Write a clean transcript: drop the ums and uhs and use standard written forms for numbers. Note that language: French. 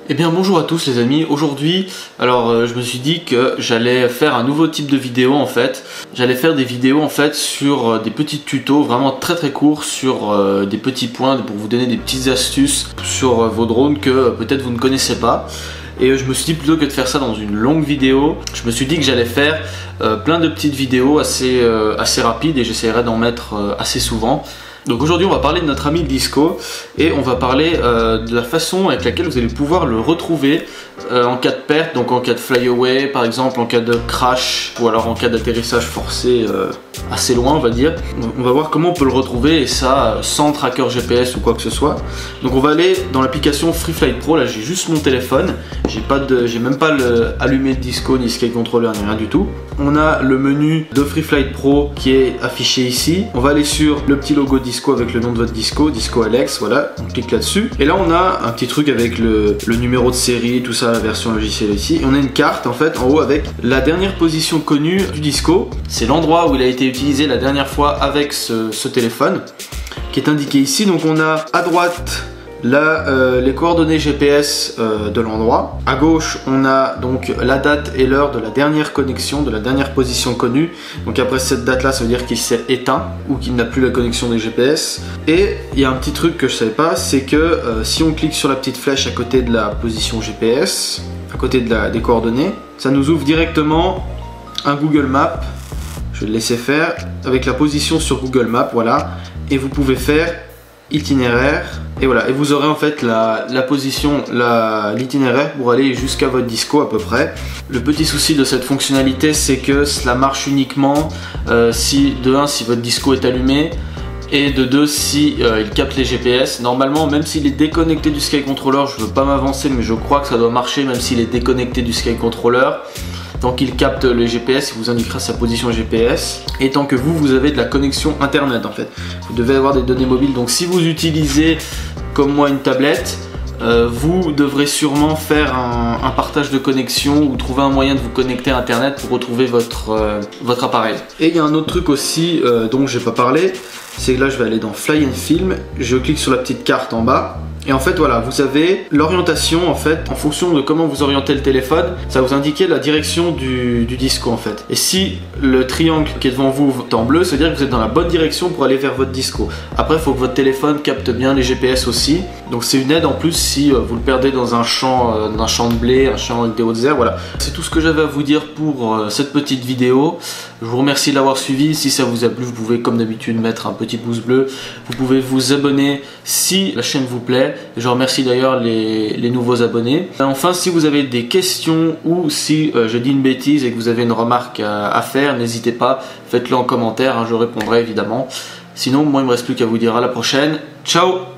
Eh bien bonjour à tous les amis, aujourd'hui je me suis dit que j'allais faire un nouveau type de vidéo en fait. J'allais faire des vidéos en fait sur des petits tutos vraiment très courts sur des petits points pour vous donner des petites astuces sur vos drones que peut-être vous ne connaissez pas. Et je me suis dit plutôt que de faire ça dans une longue vidéo, je me suis dit que j'allais faire plein de petites vidéos assez rapides et j'essaierai d'en mettre assez souvent. Donc aujourd'hui on va parler de notre ami Disco et on va parler de la façon avec laquelle vous allez pouvoir le retrouver en cas de perte, donc en cas de flyaway par exemple, en cas de crash ou alors en cas d'atterrissage forcé assez loin on va dire. On va voir comment on peut le retrouver et ça sans tracker GPS ou quoi que ce soit. Donc on va aller dans l'application FreeFlight Pro, là j'ai juste mon téléphone, j'ai même pas allumé de Disco ni Sky Controller ni rien du tout. On a le menu de FreeFlight Pro qui est affiché ici, on va aller sur le petit logo Disco avec le nom de votre Disco, Disco Alex, voilà, on clique là-dessus. Et là on a un petit truc avec le numéro de série, tout ça, la version logicielle ici. Et on a une carte en fait en haut avec la dernière position connue du Disco. C'est l'endroit où il a été utilisé la dernière fois avec ce téléphone qui est indiqué ici. Donc on a à droite les coordonnées GPS de l'endroit. À gauche, on a donc la date et l'heure de la dernière connexion, de la dernière position connue. Donc après cette date-là, ça veut dire qu'il s'est éteint ou qu'il n'a plus la connexion des GPS. Et il y a un petit truc que je savais pas, c'est que si on clique sur la petite flèche à côté de la position GPS, à côté des coordonnées, ça nous ouvre directement un Google Maps. Je vais le laisser faire avec la position sur Google Maps, voilà. Et vous pouvez faire itinéraire et voilà, et vous aurez en fait la position, l'itinéraire pour aller jusqu'à votre Disco à peu près. Le petit souci de cette fonctionnalité, c'est que cela marche uniquement si votre Disco est allumé et de 2 si il capte les GPS. Normalement, même s'il est déconnecté du Sky Controller, je veux pas m'avancer mais je crois que ça doit marcher même s'il est déconnecté du Sky Controller. Tant qu'il capte le GPS, il vous indiquera sa position GPS. Et tant que vous avez de la connexion internet en fait. Vous devez avoir des données mobiles. Donc si vous utilisez comme moi une tablette, vous devrez sûrement faire un partage de connexion ou trouver un moyen de vous connecter à internet pour retrouver votre appareil. Et il y a un autre truc aussi dont j'ai pas parlé, c'est que là je vais aller dans Fly and Film, je clique sur la petite carte en bas. Et en fait voilà, vous avez l'orientation en fait, en fonction de comment vous orientez le téléphone, ça va vous indiquer la direction du Disco en fait. Et si le triangle qui est devant vous est en bleu, ça veut dire que vous êtes dans la bonne direction pour aller vers votre Disco. Après il faut que votre téléphone capte bien les GPS aussi, donc c'est une aide en plus si vous le perdez dans un champ de blé, un champ avec des hautes herbes, voilà. C'est tout ce que j'avais à vous dire pour cette petite vidéo. Je vous remercie de l'avoir suivi. Si ça vous a plu, vous pouvez comme d'habitude mettre un petit pouce bleu. Vous pouvez vous abonner si la chaîne vous plaît. Je remercie d'ailleurs les nouveaux abonnés. Enfin, si vous avez des questions ou si je dis une bêtise et que vous avez une remarque à faire, n'hésitez pas, faites-le en commentaire, hein, je répondrai évidemment. Sinon, moi il ne me reste plus qu'à vous dire à la prochaine. Ciao!